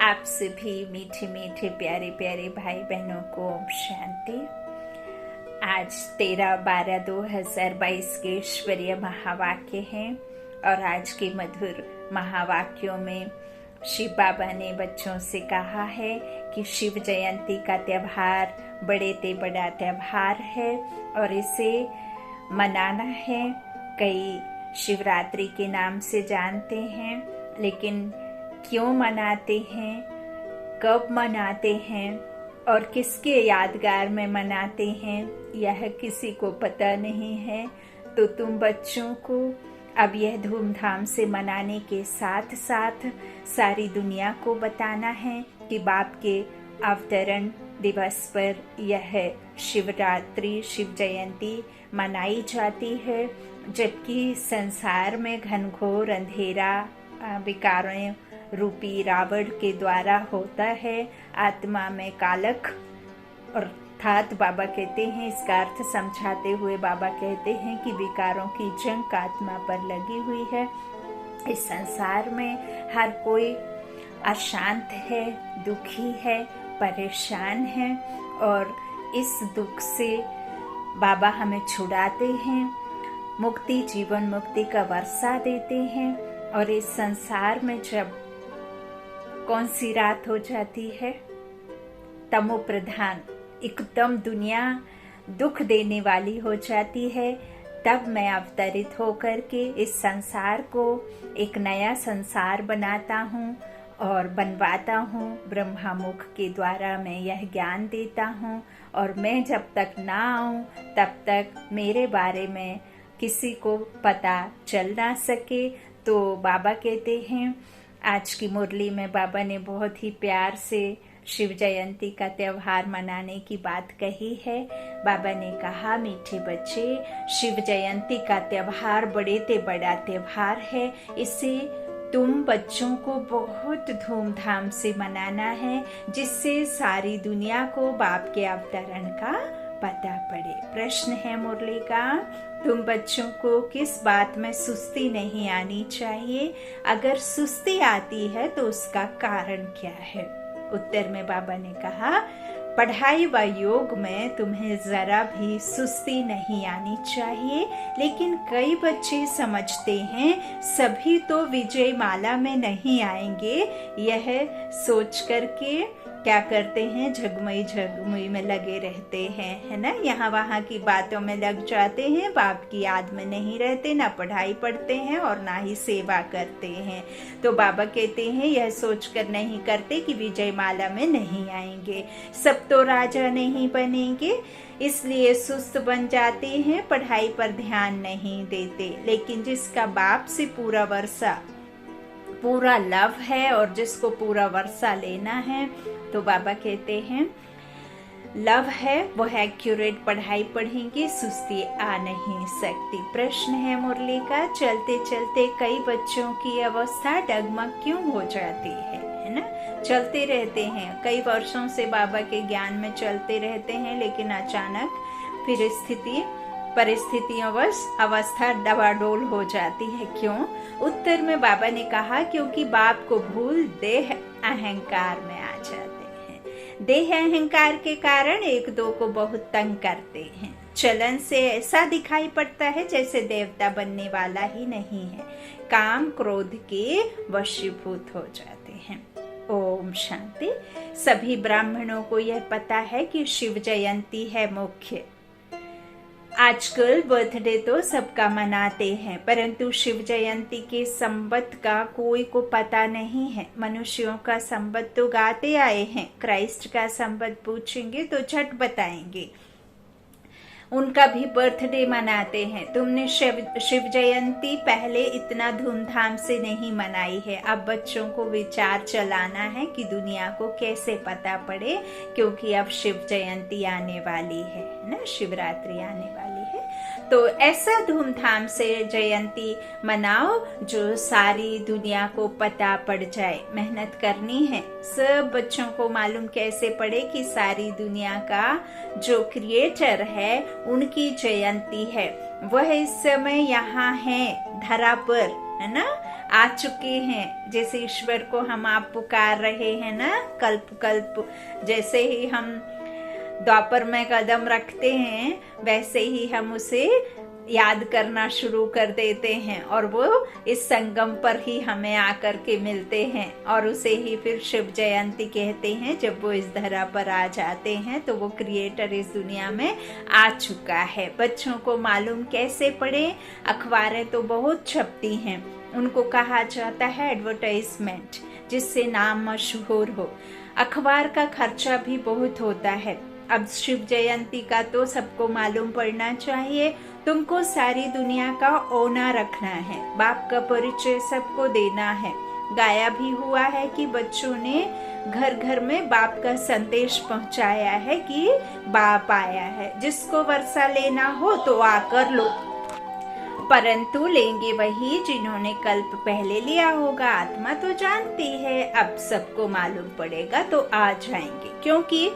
आप सभी मीठे मीठे प्यारे प्यारे भाई बहनों को ओम शांति। आज 13/12/2022 के ईश्वरीय महावाक्य हैं और आज के मधुर महावाक्यों में शिव बाबा ने बच्चों से कहा है कि शिव जयंती का त्योहार बड़े ते बड़ा त्योहार है और इसे मनाना है। कई शिवरात्रि के नाम से जानते हैं, लेकिन क्यों मनाते हैं, कब मनाते हैं और किसके यादगार में मनाते हैं, यह किसी को पता नहीं है। तो तुम बच्चों को अब यह धूमधाम से मनाने के साथ साथ सारी दुनिया को बताना है कि बाप के अवतरण दिवस पर यह शिवरात्रि शिव जयंती मनाई जाती है, जबकि संसार में घनघोर अंधेरा विकारों रूपी रावण के द्वारा होता है। आत्मा में कालक अर्थात बाबा कहते हैं, इसका अर्थ समझाते हुए बाबा कहते हैं कि विकारों की जंग आत्मा पर लगी हुई है। इस संसार में हर कोई अशांत है, दुखी है, परेशान है और इस दुख से बाबा हमें छुड़ाते हैं, मुक्ति जीवन मुक्ति का वर्षा देते हैं। और इस संसार में जब कौन सी रात हो जाती है, तमो प्रधान एकदम दुनिया दुख देने वाली हो जाती है, तब मैं अवतरित होकर के इस संसार को एक नया संसार बनाता हूँ और बनवाता हूँ। ब्रह्मा मुख के द्वारा मैं यह ज्ञान देता हूँ और मैं जब तक ना आऊँ तब तक मेरे बारे में किसी को पता चल ना सके। तो बाबा कहते हैं, आज की मुरली में बाबा ने बहुत ही प्यार से शिव जयंती का त्योहार मनाने की बात कही है। बाबा ने कहा, मीठे बच्चे, शिव जयंती का त्योहार बड़े ते बड़ा त्योहार है, इसे तुम बच्चों को बहुत धूमधाम से मनाना है, जिससे सारी दुनिया को बाप के अवतरण का पता पड़े। प्रश्न है मुरली का, तुम बच्चों को किस बात में सुस्ती नहीं आनी चाहिए? अगर सुस्ती आती है तो उसका कारण क्या है? उत्तर में बाबा ने कहा, पढ़ाई व योग में तुम्हें जरा भी सुस्ती नहीं आनी चाहिए। लेकिन कई बच्चे समझते हैं सभी तो विजय माला में नहीं आएंगे, यह सोच करके क्या करते हैं, झगमई में लगे रहते हैं, है ना। यहाँ वहाँ की बातों में लग जाते हैं, बाप की याद में नहीं रहते, ना पढ़ाई पढ़ते हैं और ना ही सेवा करते हैं। तो बाबा कहते हैं यह सोचकर नहीं करते कि विजय माला में नहीं आएंगे, सब तो राजा नहीं बनेंगे, इसलिए सुस्त बन जाते हैं, पढ़ाई पर ध्यान नहीं देते। लेकिन जिसका बाप से पूरा लव है और जिसको पूरा वर्षा लेना है, तो बाबा कहते हैं लव है, वो एक्यूरेट पढ़ाई पढ़ेंगे, सुस्ती आ नहीं सकती। प्रश्न है मुरली का, चलते चलते कई बच्चों की अवस्था डगमग क्यों हो जाती है ना। चलते रहते हैं, कई वर्षों से बाबा के ज्ञान में चलते रहते हैं, लेकिन अचानक फिर परिस्थितियों अवस्था डवाडोल हो जाती है। क्यों? उत्तर में बाबा ने कहा, क्योंकि बाप को भूल देह अहंकार में आ जाते हैं। देह अहंकार के कारण एक दो को बहुत तंग करते हैं। चलन से ऐसा दिखाई पड़ता है जैसे देवता बनने वाला ही नहीं है, काम क्रोध के वशीभूत हो जाते हैं। ओम शांति। सभी ब्राह्मणों को यह पता है कि शिव जयंती है मुख्य। आजकल बर्थडे तो सबका मनाते हैं, परंतु शिव जयंती के संबत का कोई को पता नहीं है। मनुष्यों का संबत तो गाते आए हैं, क्राइस्ट का संबत पूछेंगे तो झट बताएंगे, उनका भी बर्थडे मनाते हैं। तुमने शिव जयंती पहले इतना धूमधाम से नहीं मनाई है। अब बच्चों को विचार चलाना है कि दुनिया को कैसे पता पड़े, क्योंकि अब शिव जयंती आने वाली है ना, शिवरात्रि आने वाली है। तो ऐसा धूमधाम से जयंती मनाओ जो सारी दुनिया को पता पड़ जाए। मेहनत करनी है, सब बच्चों को मालूम कैसे पड़े कि सारी दुनिया का जो क्रिएटर है उनकी जयंती है। वह इस समय यहाँ है धरा पर, है ना, आ चुके हैं। जैसे ईश्वर को हम आप पुकार रहे हैं ना, कल्प कल्प, जैसे ही हम द्वापर में कदम रखते हैं वैसे ही हम उसे याद करना शुरू कर देते हैं और वो इस संगम पर ही हमें आकर के मिलते हैं और उसे ही फिर शिव जयंती कहते हैं। जब वो इस धरा पर आ जाते हैं तो वो क्रिएटर इस दुनिया में आ चुका है। बच्चों को मालूम कैसे पढ़े, अखबारें तो बहुत छपती हैं, उनको कहा जाता है एडवर्टाइजमेंट, जिससे नाम मशहूर हो। अखबार का खर्चा भी बहुत होता है। अब शिव जयंती का तो सबको मालूम पड़ना चाहिए। तुमको सारी दुनिया का ओना रखना है, बाप का परिचय सबको देना है। गाया भी हुआ है कि बच्चों ने घर घर में बाप का संदेश पहुंचाया है कि बाप आया है, जिसको वर्षा लेना हो तो आकर लो, परंतु लेंगे वही जिन्होंने कल्प पहले लिया होगा। आत्मा तो जानती है, अब सबको मालूम पड़ेगा तो आ जाएंगे, क्योंकि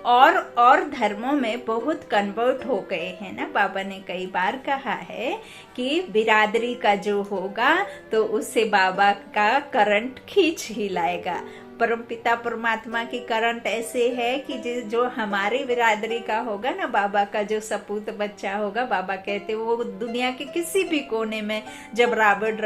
और धर्मों में बहुत कन्वर्ट हो गए हैं ना। बाबा ने कई बार कहा है कि बिरादरी का जो होगा तो उससे बाबा का करंट खींच ही लाएगा। परमपिता परमात्मा की करंट ऐसे है कि जो हमारी बिरादरी का होगा ना, बाबा का जो सपूत बच्चा होगा, बाबा कहते वो दुनिया के किसी भी कोने में, जब रावण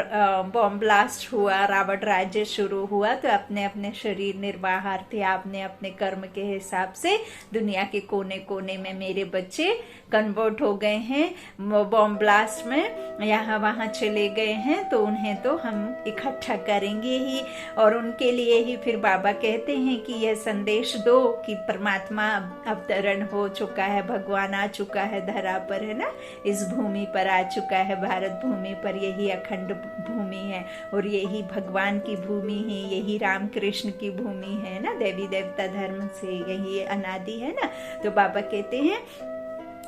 बॉम्ब ब्लास्ट हुआ, रावण राज्य शुरू हुआ, तो अपने अपने शरीर निर्वाहार्थी आपने अपने कर्म के हिसाब से दुनिया के कोने कोने में मेरे बच्चे कन्वर्ट हो गए हैं। बॉम्ब ब्लास्ट में यहाँ वहाँ चले गए हैं, तो उन्हें तो हम इकट्ठा करेंगे ही और उनके लिए ही फिर बाबा कहते हैं कि यह संदेश दो कि परमात्मा अवतरण हो चुका है, भगवान आ चुका है धरा पर, है ना, इस भूमि पर आ चुका है, भारत भूमि पर। यही अखंड भूमि है और यही भगवान की भूमि है, यही राम कृष्ण की भूमि है ना, देवी देवता धर्म से यही अनादि है ना। तो बाबा कहते हैं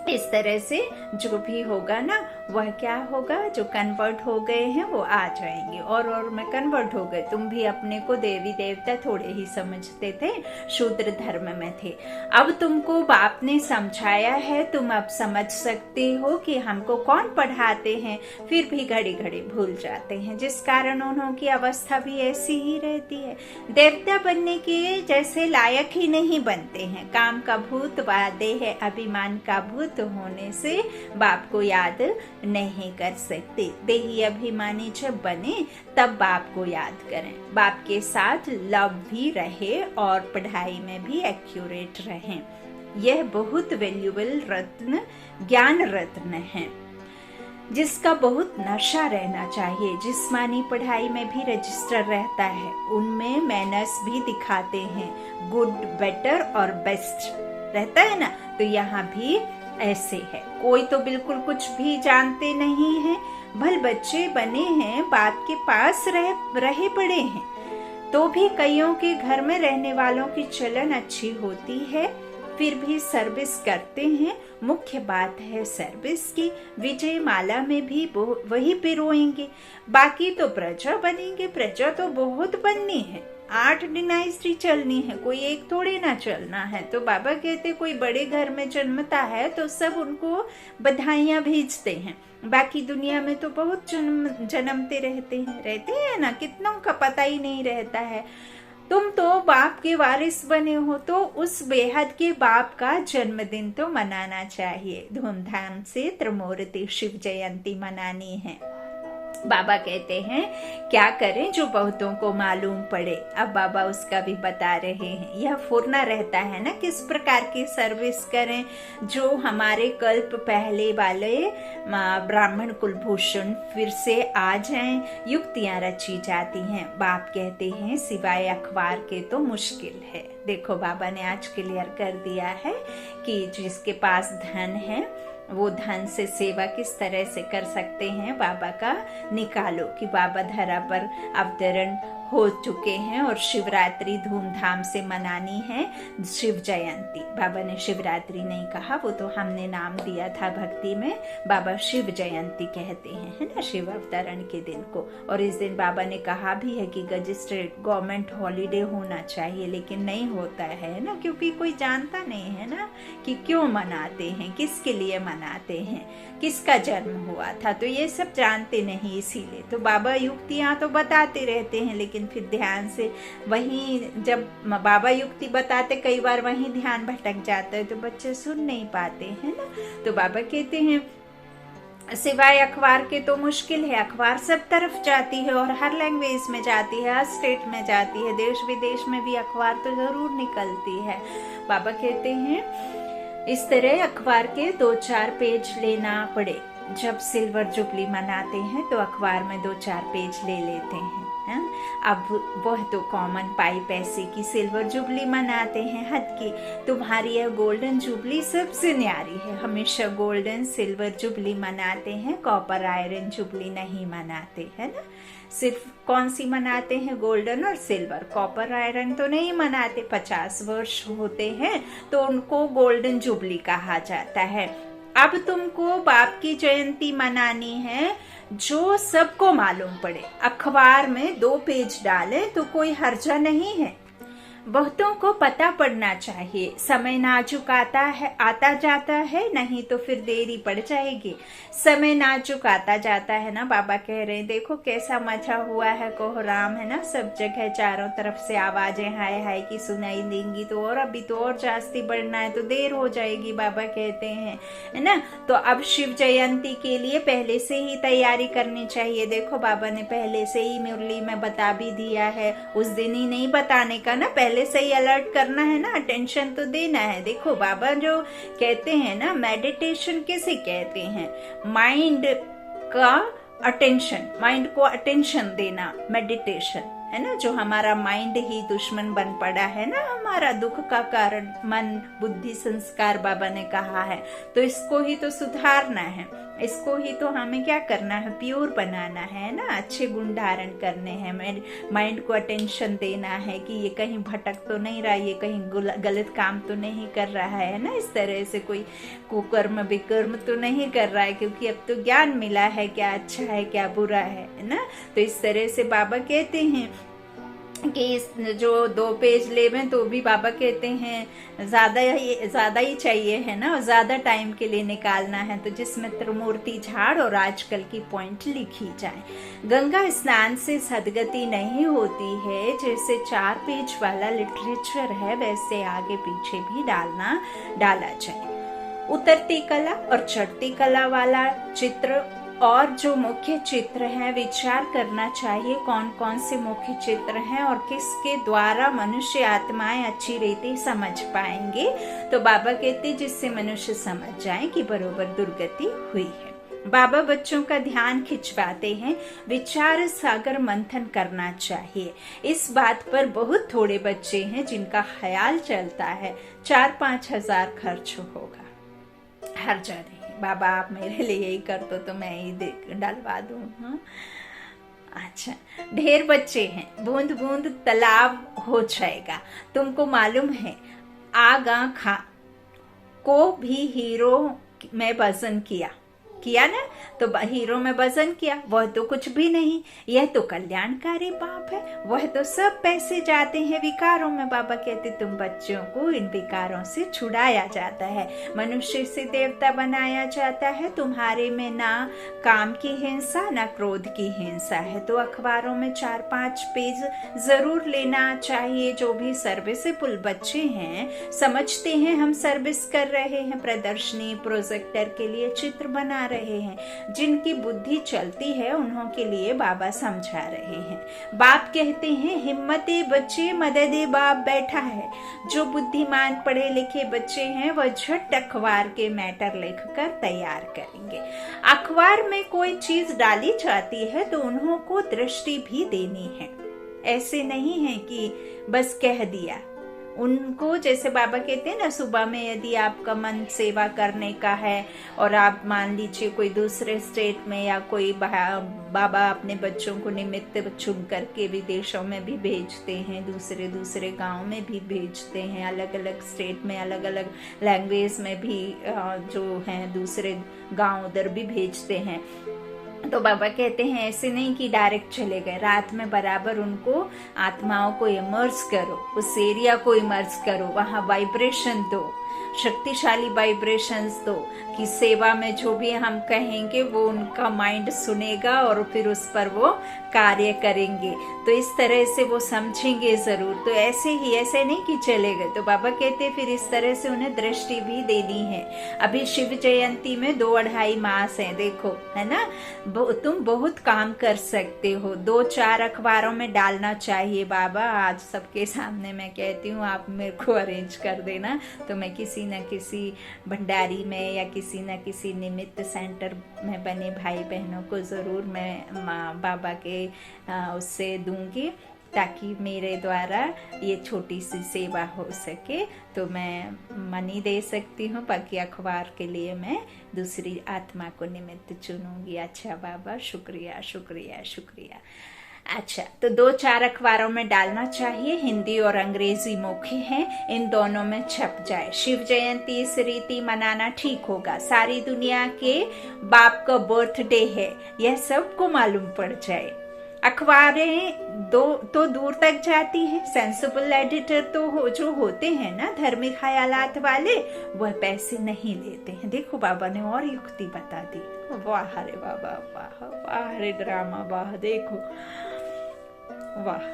इस तरह से जो भी होगा ना वह क्या होगा, जो कन्वर्ट हो गए हैं वो आ जाएंगे और मैं कन्वर्ट हो गए। तुम भी अपने को देवी देवता थोड़े ही समझते थे, शूद्र धर्म में थे, अब तुमको बाप ने समझाया है, तुम अब समझ सकते हो कि हमको कौन पढ़ाते हैं। फिर भी घड़ी घड़ी भूल जाते हैं, जिस कारण उन्हों की अवस्था भी ऐसी ही रहती है। देवता बनने के जैसे लायक ही नहीं बनते हैं। काम का भूत वादे है, अभिमान का भूत होने से बाप को याद नहीं कर सकते। देही अभिमानी जब बने तब बाप को याद करें, बाप के साथ लव भी रहे और पढ़ाई में भी एक्यूरेट रहें। यह बहुत वैल्यूबल रत्न, ज्ञान रत्न है, जिसका बहुत नशा रहना चाहिए। जिस्मानी पढ़ाई में भी रजिस्टर रहता है, उनमें मैनर्स भी दिखाते हैं, गुड, बेटर और बेस्ट रहता है ना। तो यहाँ भी ऐसे है, कोई तो बिल्कुल कुछ भी जानते नहीं है, भल बच्चे बने हैं, बाप के पास रहे पड़े हैं, तो भी कईयों के घर में रहने वालों की चलन अच्छी होती है, फिर भी सर्विस करते हैं। मुख्य बात है सर्विस की। विजय माला में भी वही पिरोएंगे, बाकी तो प्रजा बनेंगे। प्रजा तो बहुत बननी है, 8 डिनाइस्टी चलनी है, कोई एक थोड़ी ना चलना है। तो बाबा कहते कोई बड़े घर में जन्मता है तो सब उनको बधाइयां भेजते हैं, बाकी दुनिया में तो बहुत जन्मते रहते हैं ना, कितनों का पता ही नहीं रहता है। तुम तो बाप के वारिस बने हो, तो उस बेहद के बाप का जन्मदिन तो मनाना चाहिए, धूमधाम से त्रिमूर्ति शिव जयंती मनानी है। बाबा कहते हैं क्या करें जो बहुतों को मालूम पड़े। अब बाबा उसका भी बता रहे हैं, यह फुरना रहता है ना, किस प्रकार की सर्विस करें। जो हमारे कल्प पहले वाले ब्राह्मण कुलभूषण फिर से आ जाएं, युक्तियां रची जाती हैं। बाप कहते हैं सिवाय अखबार के तो मुश्किल है। देखो बाबा ने आज क्लियर कर दिया है कि जिसके पास धन है वो धन से सेवा किस तरह से कर सकते हैं, बाबा का निकालो कि बाबा धरा पर अवतरण हो चुके हैं और शिवरात्रि धूमधाम से मनानी है। शिव जयंती, बाबा ने शिवरात्रि नहीं कहा, वो तो हमने नाम दिया था भक्ति में। बाबा शिव जयंती कहते हैं, है ना, शिव अवतरण के दिन को। और इस दिन बाबा ने कहा भी है कि रजिस्टर्ड गवर्नमेंट हॉलीडे होना चाहिए, लेकिन नहीं होता है ना, क्योंकि कोई जानता नहीं है ना कि क्यों मनाते हैं, किसके लिए मनाते हैं, किसका जन्म हुआ था, तो ये सब जानते नहीं। इसीलिए तो बाबा युक्तियां तो बताते रहते हैं, लेकिन फिर ध्यान से वहीं जब बाबा युक्ति बताते कई बार वहीं ध्यान भटक जाता है, तो बच्चे सुन नहीं पाते हैं ना। तो बाबा कहते हैं सिवाय अखबार के तो मुश्किल है, अखबार सब तरफ जाती है और हर लैंग्वेज में जाती है, हर स्टेट में जाती है, देश विदेश में भी अखबार तो जरूर निकलती है। बाबा कहते हैं इस तरह अखबार के 2-4 पेज लेना पड़े। जब सिल्वर जुबली मनाते हैं तो अखबार में 2-4 पेज ले लेते हैं। अब वह तो कॉमन पाई पैसे की सिल्वर जुबली मनाते हैं, हद की। तुम्हारी यह गोल्डन जुबली सबसे न्यारी है। हमेशा गोल्डन सिल्वर जुबली मनाते हैं, कॉपर आयरन जुबली नहीं मनाते, है ना। सिर्फ कौन सी मनाते हैं, गोल्डन और सिल्वर, कॉपर आयरन तो नहीं मनाते। 50 वर्ष होते हैं तो उनको गोल्डन जुबली कहा जाता है। अब तुमको बाप की जयंती मनानी है जो सबको मालूम पड़े। अखबार में 2 पेज डाले तो कोई हर्जा नहीं है, बहुतों को पता पड़ना चाहिए। समय नाजुक आता जाता है, नहीं तो फिर देरी पड़ जाएगी। समय नाजुक आता जाता है ना, बाबा कह रहे हैं देखो कैसा मचा हुआ है कोहराम, है ना, सब जगह चारों तरफ से आवाजें हाय हाय की सुनाई देंगी, तो और अभी तो और जास्ती बढ़ना है तो देर हो जाएगी, बाबा कहते हैं, है ना। तो अब शिव जयंती के लिए पहले से ही तैयारी करनी चाहिए। देखो बाबा ने पहले से ही मुरली में बता भी दिया है, उस दिन ही नहीं बताने का ना, पहले से ही अलर्ट करना है ना, अटेंशन तो देना है। देखो बाबा जो कहते हैं ना, मेडिटेशन किसे कहते हैं, माइंड का अटेंशन, माइंड को अटेंशन देना, मेडिटेशन, है ना। जो हमारा माइंड ही दुश्मन बन पड़ा है ना, हमारा दुख का कारण मन बुद्धि संस्कार, बाबा ने कहा है, तो इसको ही तो सुधारना है, इसको ही तो हमें क्या करना है, प्योर बनाना है ना, अच्छे गुण धारण करने हैं। माइंड को अटेंशन देना है कि ये कहीं भटक तो नहीं रहा, ये कहीं गलत काम तो नहीं कर रहा है ना, इस तरह से कोई कुकर्म विकर्म तो नहीं कर रहा है, क्योंकि अब तो ज्ञान मिला है क्या अच्छा है क्या बुरा है ना। तो इस तरह से बाबा कहते हैं कि जो 2 पेज लेवें तो भी बाबा कहते हैं ज्यादा ही चाहिए, है ना, ज्यादा टाइम के लिए निकालना है, तो जिसमें त्रिमूर्ति झाड़ और आजकल की पॉइंट लिखी जाए। गंगा स्नान से सदगति नहीं होती है, जैसे 4 पेज वाला लिटरेचर है वैसे आगे पीछे भी डाला जाए। उतरती कला और चढ़ती कला वाला चित्र और जो मुख्य चित्र हैं, विचार करना चाहिए कौन कौन से मुख्य चित्र हैं और किसके द्वारा मनुष्य आत्माएं अच्छी रीति समझ पाएंगे। तो बाबा कहते जिससे मनुष्य समझ जाए कि बरोबर दुर्गति हुई है। बाबा बच्चों का ध्यान खिंचवाते हैं, विचार सागर मंथन करना चाहिए। इस बात पर बहुत थोड़े बच्चे हैं जिनका ख्याल चलता है 4-5 हजार खर्च होगा, हर्जा नहीं। बाबा आप मेरे लिए यही कर तो मैं ही डलवा दूं। हाँ अच्छा, ढेर बच्चे हैं, बूंद बूंद तालाब हो जाएगा। तुमको मालूम है आगा खां को भी हीरो में वजन किया ना, तो हीरो में वजन किया, वह तो कुछ भी नहीं, यह तो कल्याणकारी बाप है, वह तो सब पैसे जाते हैं विकारों में। बाबा कहते तुम बच्चों को इन विकारों से छुड़ाया जाता है, मनुष्य से देवता बनाया जाता है। तुम्हारे में ना काम की हिंसा ना क्रोध की हिंसा है। तो अखबारों में 4-5 पेज जरूर लेना चाहिए। जो भी सर्विसेबल बच्चे हैं, समझते हैं हम सर्विस कर रहे हैं, प्रदर्शनी प्रोजेक्टर के लिए चित्र बना रहे हैं, जिनकी बुद्धि चलती है उन्हों के लिए बाबा समझा रहे हैं। बाप कहते हैं हिम्मते बच्चे मददे बाप बैठा है। जो बुद्धिमान पढ़े लिखे बच्चे हैं वह झट अखबार के मैटर लिखकर तैयार करेंगे। अखबार में कोई चीज डाली जाती है तो उन्हों को दृष्टि भी देनी है। ऐसे नहीं है कि बस कह दिया, उनको जैसे बाबा कहते हैं ना, सुबह में यदि आपका मन सेवा करने का है और आप मान लीजिए कोई दूसरे स्टेट में या कोई बाबा अपने बच्चों को निमित्त चुन करके विदेशों में भी भेजते हैं, दूसरे दूसरे गांव में भी भेजते हैं, अलग अलग स्टेट में अलग अलग लैंग्वेज में भी जो हैं दूसरे गांव उधर भी भेजते हैं। तो बाबा कहते हैं ऐसे नहीं कि डायरेक्ट चले गए, रात में बराबर उनको आत्माओं को इमर्ज करो, उस एरिया को इमर्ज करो, वहां वाइब्रेशन दो, शक्तिशाली वाइब्रेशंस दो कि सेवा में जो भी हम कहेंगे वो उनका माइंड सुनेगा और फिर उस पर वो कार्य करेंगे। तो इस तरह से वो समझेंगे जरूर। तो ऐसे ही, ऐसे नहीं कि चले गए। तो बाबा कहते फिर इस तरह से उन्हें दृष्टि भी देनी है। अभी शिव जयंती में 2-2.5 मास है, देखो है ना, तुम बहुत काम कर सकते हो। 2-4 अखबारों में डालना चाहिए। बाबा आज सबके सामने मैं कहती हूँ आप मेरे को अरेंज कर देना, तो मैं किसी न किसी भंडारी में या किसी न किसी निमित्त सेंटर में बने भाई बहनों को जरूर मैं बाबा के उससे दूंगी, ताकि मेरे द्वारा ये छोटी सी सेवा हो सके। तो मैं मनी दे सकती हूँ, बाकी अखबार के लिए मैं दूसरी आत्मा को निमित्त चुनूंगी। अच्छा बाबा, शुक्रिया शुक्रिया शुक्रिया। अच्छा, तो 2-4 अखबारों में डालना चाहिए, हिंदी और अंग्रेजी मुख्य हैं, इन दोनों में छप जाए। शिव जयंती इस रीति मनाना ठीक होगा। सारी दुनिया के बाप का बर्थडे है, यह सबको मालूम पड़ जाए। अखबारें तो दूर तक जाती हैं। सेंसिबल एडिटर तो जो होते हैं ना धार्मिक ख्यालात वाले, वह पैसे नहीं लेते हैं। देखो बाबा ने और युक्ति बता दी। वाह रे बाबा, वाह वाह रे ड्रामा, वाह देखो, वाह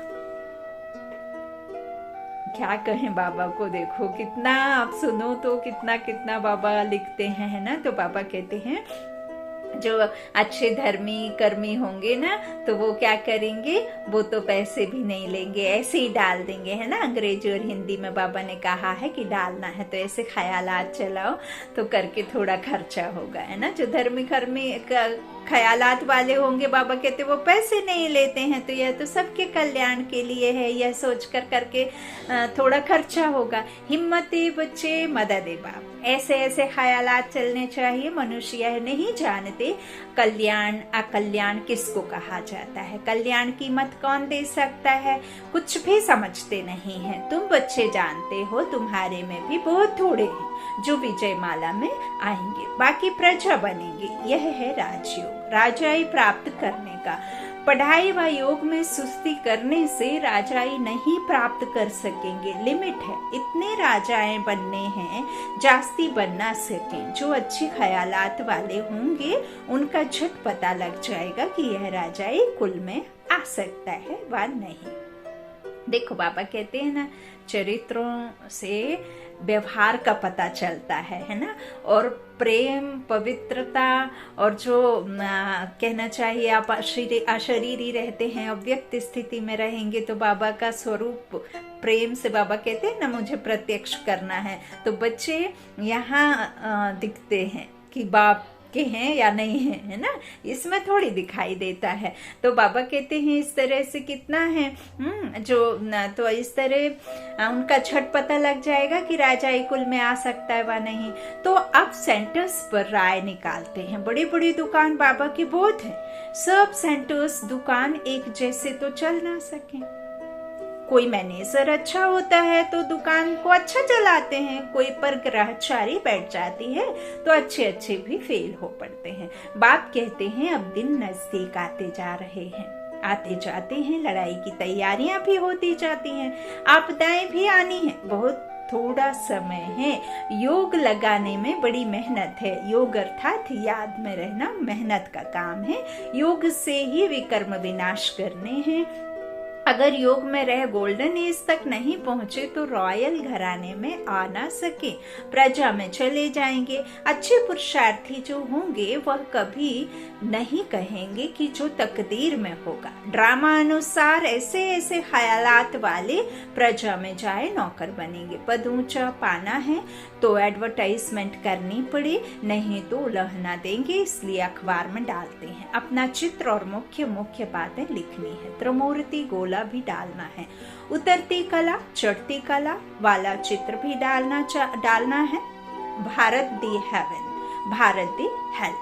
क्या कहें बाबा को। देखो कितना, आप सुनो तो कितना कितना बाबा लिखते हैं, है ना। तो बाबा कहते हैं जो अच्छे धर्मी कर्मी होंगे ना, तो वो क्या करेंगे, वो तो पैसे भी नहीं लेंगे, ऐसे ही डाल देंगे, है ना। अंग्रेजी और हिंदी में बाबा ने कहा है कि डालना है, तो ऐसे ख्यालात चलाओ तो करके थोड़ा खर्चा होगा, है ना। जो धर्मी कर्मी ख्यालात वाले होंगे, बाबा कहते वो पैसे नहीं लेते हैं, तो यह तो सबके कल्याण के लिए है, यह सोच कर करके थोड़ा खर्चा होगा। हिम्मती बच्चे मदद बाप, ऐसे ऐसे ख्यालात चलने चाहिए। मनुष्य यह नहीं जानते कल्याण अकल्याण किसको कहा जाता है, कल्याण की मत कौन दे सकता है, कुछ भी समझते नहीं है। तुम बच्चे जानते हो तुम्हारे में भी बहुत थोड़े हैं जो विजय माला में आएंगे, बाकी प्रजा बनेंगे। यह है राजयोग, राजाई प्राप्त करने का। पढ़ाई व योग में सुस्ती करने से राजाई नहीं प्राप्त कर सकेंगे, लिमिट है। इतने राजाएं बनने हैं, जास्ती बन ना सकें। जो अच्छे ख्यालात वाले होंगे उनका झट पता लग जाएगा कि यह राजाई कुल में आ सकता है व नहीं। देखो बाबा कहते हैं ना, चरित्रों से व्यवहार का पता चलता है ना। और प्रेम, पवित्रता और जो कहना चाहिए आप अशरीरी रहते हैं, अव्यक्त स्थिति में रहेंगे, तो बाबा का स्वरूप प्रेम से बाबा कहते हैं ना मुझे प्रत्यक्ष करना है। तो बच्चे यहाँ दिखते हैं कि बाप के हैं या नहीं है, है ना, इसमें थोड़ी दिखाई देता है। तो बाबा कहते हैं इस तरह से कितना है जो तो इस तरह उनका झट पता लग जाएगा कि राजाई कुल में आ सकता है व नहीं। तो अब सेंटर्स पर राय निकालते हैं। बड़ी बड़ी दुकान बाबा की बहुत है, सब सेंटर्स दुकान एक जैसे तो चल ना सके। कोई मैनेजर अच्छा होता है तो दुकान को अच्छा चलाते हैं, कोई पर ग्रहचारी बैठ जाती है तो अच्छे अच्छे भी फेल हो पड़ते हैं। बाप कहते हैं अब दिन नजदीक आते जा रहे हैं, आते जाते हैं, लड़ाई की तैयारियां भी होती जाती हैं, आपदाएं भी आनी है, बहुत थोड़ा समय है। योग लगाने में बड़ी मेहनत है। योग अर्थात याद में रहना, मेहनत का काम है। योग से ही विकर्म विनाश करने हैं। अगर योग में रह गोल्डन एज तक नहीं पहुंचे तो रॉयल घराने में आ ना सके, प्रजा में चले जाएंगे। अच्छे पुरुषार्थी जो होंगे वह कभी नहीं कहेंगे कि जो तकदीर में होगा। ड्रामा अनुसार ऐसे ऐसे ख्यालात वाले प्रजा में जाए नौकर बनेंगे। पद ऊंचा पाना है तो एडवर्टाइजमेंट करनी पड़े, नहीं तो लहना देंगे, इसलिए अखबार में डालते हैं। अपना चित्र और मुख्य मुख्य बातें लिखनी है। त्रिमूर्ति गोला वाला भी डालना है, उतरती कला चढ़ती कला वाला चित्र भी डालना है। भारत दी हेवन, भारत दी हेल।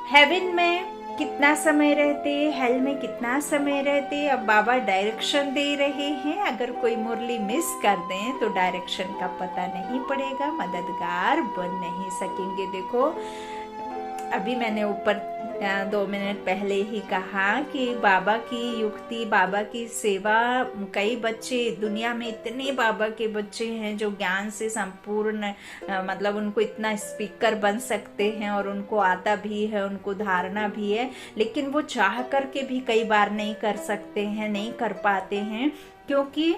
हेवन में कितना समय रहते, हेल में कितना समय रहते, अब बाबा डायरेक्शन दे रहे हैं। अगर कोई मुरली मिस कर दें तो डायरेक्शन का पता नहीं पड़ेगा, मददगार बन नहीं सकेंगे। देखो अभी मैंने ऊपर 2 मिनट पहले ही कहा कि बाबा की युक्ति, बाबा की सेवा, कई बच्चे दुनिया में इतने बाबा के बच्चे हैं जो ज्ञान से संपूर्ण, मतलब उनको इतना स्पीकर बन सकते हैं और उनको आता भी है, उनको धारणा भी है, लेकिन वो चाह करके भी कई बार नहीं कर सकते हैं, नहीं कर पाते हैं, क्योंकि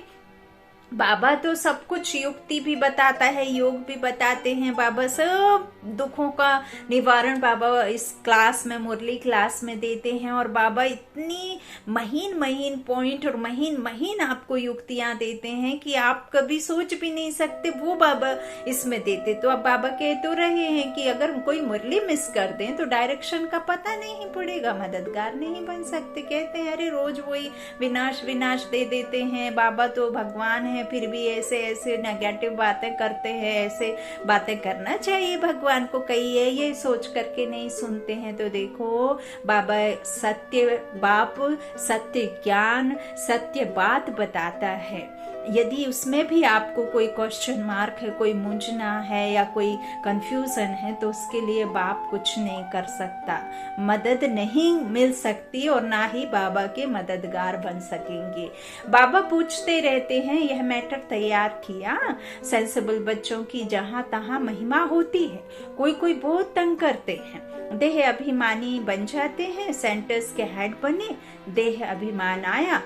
बाबा तो सब कुछ युक्ति भी बताता है, योग भी बताते हैं। बाबा सब दुखों का निवारण बाबा इस क्लास में, मुरली क्लास में देते हैं। और बाबा इतनी महीन महीन पॉइंट और महीन महीन आपको युक्तियां देते हैं कि आप कभी सोच भी नहीं सकते, वो बाबा इसमें देते। तो अब बाबा कह तो रहे हैं कि अगर कोई मुरली मिस कर दें तो डायरेक्शन का पता नहीं पड़ेगा, मददगार नहीं बन सकते। कहते हैं अरे रोज वही विनाश विनाश दे देते हैं, बाबा तो भगवान है, फिर भी ऐसे ऐसे नेगेटिव बातें करते हैं। ऐसे बातें करना चाहिए भगवान को, कही है, ये सोच करके नहीं सुनते हैं। तो देखो बाबा सत्य बाप, सत्य ज्ञान, सत्य बात बताता है। यदि उसमें भी आपको कोई क्वेश्चन मार्क है, कोई मूंझना है या कोई कंफ्यूजन है, तो उसके लिए बाप कुछ नहीं कर सकता, मदद नहीं मिल सकती और ना ही बाबा के मददगार बन सकेंगे। बाबा पूछते रहते हैं, यह मैटर तैयार किया, सेंसिबल बच्चों की जहां तहां महिमा होती है, कोई कोई बहुत तंग करते हैं, देह अभिमानी बन जाते हैं, सेंटर्स के हेड बने, देह अभिमान आया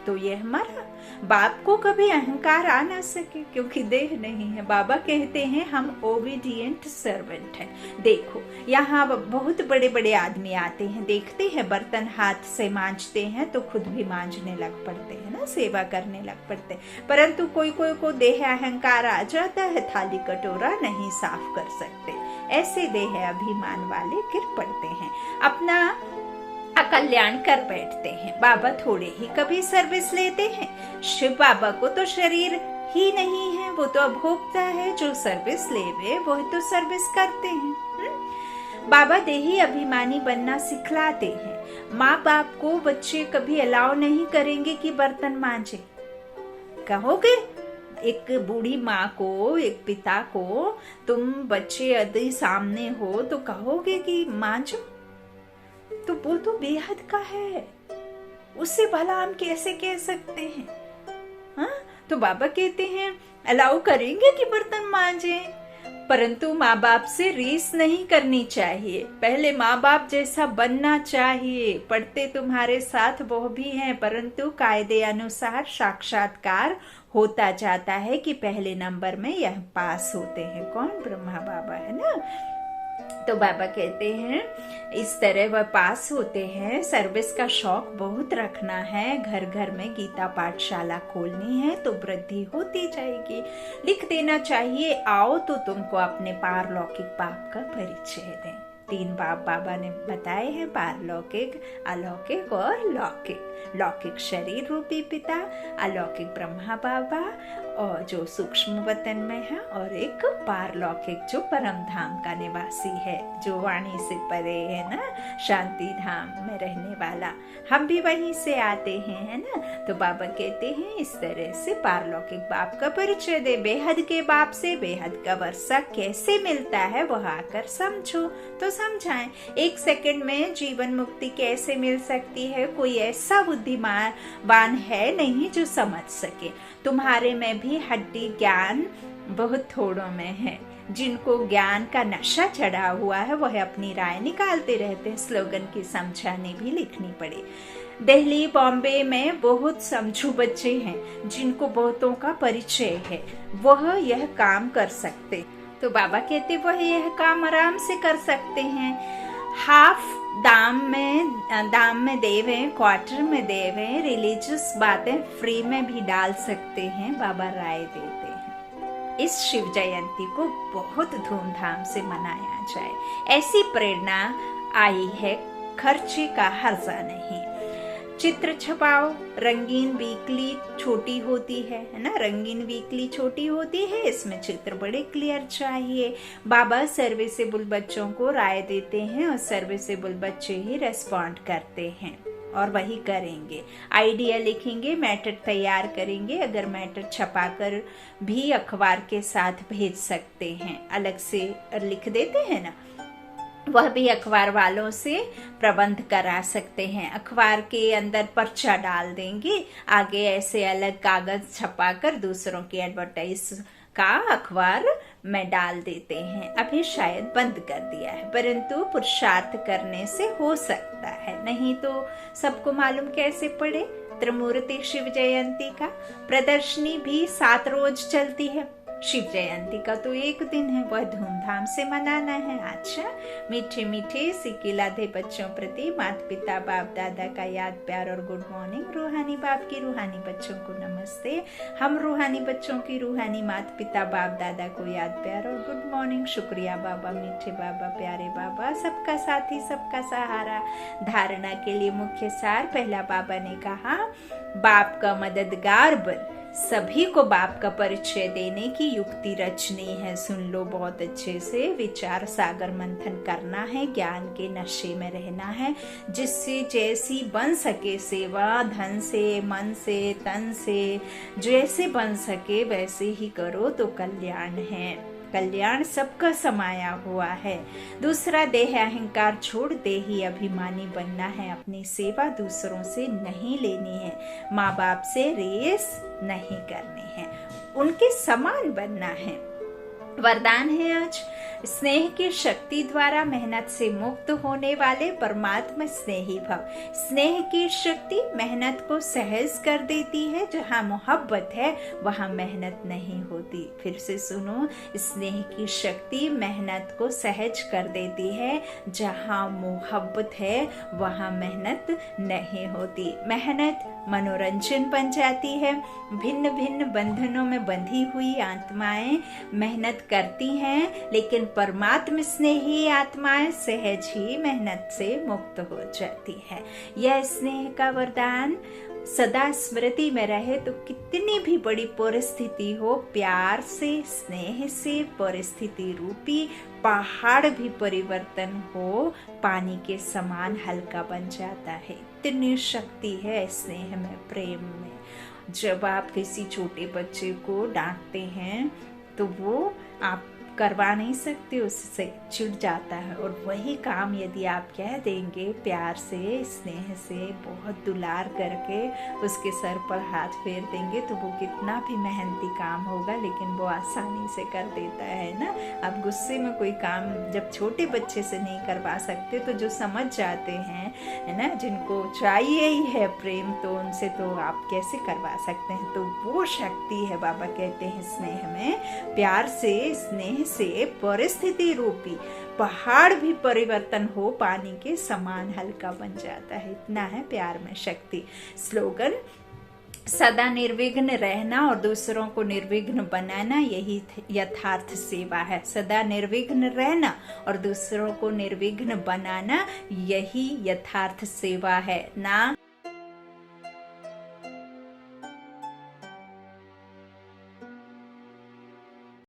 तो यह मरा। बाप को कभी अहंकार आ ना सके क्योंकि देह नहीं है। बाबा कहते हैं हम ओबीडिएंट सर्वेंट हैं। देखो यहाँ बहुत बड़े बड़े आदमी आते हैं, देखते हैं बर्तन हाथ से मांजते हैं तो खुद भी मांजने लग पड़ते हैं ना, सेवा करने लग पड़ते हैं। परंतु कोई कोई को देह अहंकार आ जाता है, थाली कटोरा नहीं साफ कर सकते, ऐसे देह अभिमान वाले गिर पड़ते हैं, अपना अकल्याण कर बैठते हैं। बाबा थोड़े ही कभी सर्विस लेते हैं। शिव बाबा को तो शरीर ही नहीं है, वो तो अभोक्ता है, जो सर्विस लेवे वो तो सर्विस करते हैं। बाबा देही अभिमानी बनना सिखलाते हैं। माँ बाप को बच्चे कभी अलाउ नहीं करेंगे कि बर्तन मांजे। कहोगे एक बूढ़ी माँ को, एक पिता को तुम बच्चे यदि सामने हो तो कहोगे कि मांजो, तो वो तो बेहद का है, उससे भला हम कैसे कह सकते हैं? हाँ, तो बाबा कहते हैं अलाउ करेंगे कि बर्तन मांजे, परंतु माँ बाप से रीस नहीं करनी चाहिए, पहले माँ बाप जैसा बनना चाहिए। पढ़ते तुम्हारे साथ वो भी हैं, परंतु कायदे अनुसार साक्षात्कार होता जाता है कि पहले नंबर में यह पास होते हैं। कौन? ब्रह्मा बाबा है ना। तो बाबा कहते हैं इस तरह वह पास होते हैं। सर्विस का शौक बहुत रखना है, घर घर में गीता पाठशाला खोलनी है तो वृद्धि होती जाएगी। लिख देना चाहिए, आओ तो तुमको अपने पारलौकिक बाप का परिचय दें। 3 बाप बाबा ने बताए हैं, पारलौकिक, अलौकिक और लौकिक। लौकिक शरीर रूपी पिता, अलौकिक ब्रह्मा बाबा और जो सूक्ष्म वतन में है, और एक पारलौकिक जो परम धाम का निवासी है, जो वाणी से परे है ना, शांति धाम में रहने वाला। हम भी वहीं से आते हैं, है ना। तो बाबा कहते हैं इस तरह से पारलौकिक बाप का परिचय दे। बेहद के बाप से बेहद का वर्षा कैसे मिलता है वह आकर समझो। तो समझाएं 1 सेकंड में जीवन मुक्ति कैसे मिल सकती है। कोई ऐसा बुद्धिमान है नहीं जो समझ सके। तुम्हारे में भी हड्डी ज्ञान बहुत थोड़ों में है। जिनको ज्ञान का नशा चढ़ा हुआ है वह अपनी राय निकालते रहते हैं। स्लोगन की समझाने भी लिखनी पड़े। दिल्ली बॉम्बे में बहुत समझू बच्चे हैं जिनको बहुतों का परिचय है, वह यह काम कर सकते। तो बाबा कहते वह यह काम आराम से कर सकते हैं। हाफ दाम में देवे, क्वार्टर में देवे, रिलीजियस बातें फ्री में भी डाल सकते हैं, बाबा राय देते हैं। इस शिव जयंती को बहुत धूमधाम से मनाया जाए, ऐसी प्रेरणा आई है, खर्चे का हर्जा नहीं। चित्र छपाओ। रंगीन वीकली छोटी होती है ना, रंगीन वीकली छोटी होती है, इसमें चित्र बड़े क्लियर चाहिए। बाबा सर्विसेबल बच्चों को राय देते हैं और सर्विसेबल बच्चे ही रेस्पॉन्ड करते हैं और वही करेंगे। आइडिया लिखेंगे, मैटर तैयार करेंगे। अगर मैटर छपाकर भी अखबार के साथ भेज सकते हैं, अलग से लिख देते हैं ना, वह भी अखबार वालों से प्रबंध करा सकते हैं। अखबार के अंदर पर्चा डाल देंगे, आगे ऐसे अलग कागज छपाकर दूसरों की एडवर्टाइज का अखबार में डाल देते हैं। अभी शायद बंद कर दिया है, परंतु पुरुषार्थ करने से हो सकता है, नहीं तो सबको मालूम कैसे पड़े। त्रिमूर्ति शिव जयंती का प्रदर्शनी भी 7 रोज चलती है। शिव जयंती का तो एक दिन है, वह धूमधाम से मनाना है। अच्छा, मीठे मीठे सिकिलाधे बच्चों प्रति माता पिता बाप दादा का याद प्यार और गुड मॉर्निंग। रूहानी बाप की रूहानी बच्चों को नमस्ते। हम रूहानी बच्चों की रूहानी माता पिता बाप दादा को याद प्यार और गुड मॉर्निंग। शुक्रिया बाबा, मीठे बाबा, प्यारे बाबा, सबका साथी सबका सहारा। धारणा के लिए मुख्य सार। पहला बाबा ने कहा, बाप का मददगार बन। सभी को बाप का परिचय देने की युक्ति रचनी है। सुन लो बहुत अच्छे से, विचार सागर मंथन करना है, ज्ञान के नशे में रहना है, जिससे जैसी बन सके सेवा, धन से, मन से, तन से, जैसे बन सके वैसे ही करो तो कल्याण है। कल्याण सबका समाया हुआ है। दूसरा, देह अहंकार छोड़ देही अभिमानी बनना है। अपनी सेवा दूसरों से नहीं लेनी है, माँ बाप से रेस नहीं करनी है, उनके समान बनना है। वरदान है आज, स्नेह की शक्ति द्वारा मेहनत से मुक्त होने वाले परमात्मा स्नेही भव। स्नेह की शक्ति मेहनत को सहज कर देती है। जहाँ मोहब्बत है वहाँ मेहनत नहीं होती। फिर से सुनो, स्नेह की शक्ति मेहनत को सहज कर देती है। जहाँ मोहब्बत है वहाँ मेहनत नहीं होती। मेहनत मनोरंजन बन जाती है। भिन्न भिन्न बंधनों में बंधी हुई आत्माएं मेहनत करती हैं, लेकिन परमात्मा स्नेही आत्माएं सहज ही मेहनत से मुक्त हो जाती है। यह स्नेह का वरदान सदा स्मृति में रहे तो कितनी भी बड़ी परिस्थिति हो, प्यार से, स्नेह से परिस्थिति रूपी पहाड़ भी परिवर्तन हो पानी के समान हल्का बन जाता है। इतनी शक्ति है स्नेह में, प्रेम में। जब आप किसी छोटे बच्चे को डांटते हैं तो वो आप करवा नहीं सकते, उससे चिढ़ जाता है। और वही काम यदि आप कह देंगे प्यार से, स्नेह से, बहुत दुलार करके उसके सर पर हाथ फेर देंगे, तो वो कितना भी मेहनती काम होगा लेकिन वो आसानी से कर देता है ना। आप गुस्से में कोई काम जब छोटे बच्चे से नहीं करवा सकते तो जो समझ जाते हैं, है ना, जिनको चाहिए ही है प्रेम, तो उनसे तो आप कैसे करवा सकते हैं। तो वो शक्ति है, बाबा कहते हैं स्नेह में। प्यार से, स्नेह से परिस्थिति रूपी पहाड़ भी परिवर्तन हो पानी के समान हल्का बन जाता है। इतना है प्यार में शक्ति। स्लोगन, सदा निर्विघ्न रहना और दूसरों को निर्विघ्न बनाना, यही यथार्थ सेवा है। सदा निर्विघ्न रहना और दूसरों को निर्विघ्न बनाना, यही यथार्थ सेवा है। ना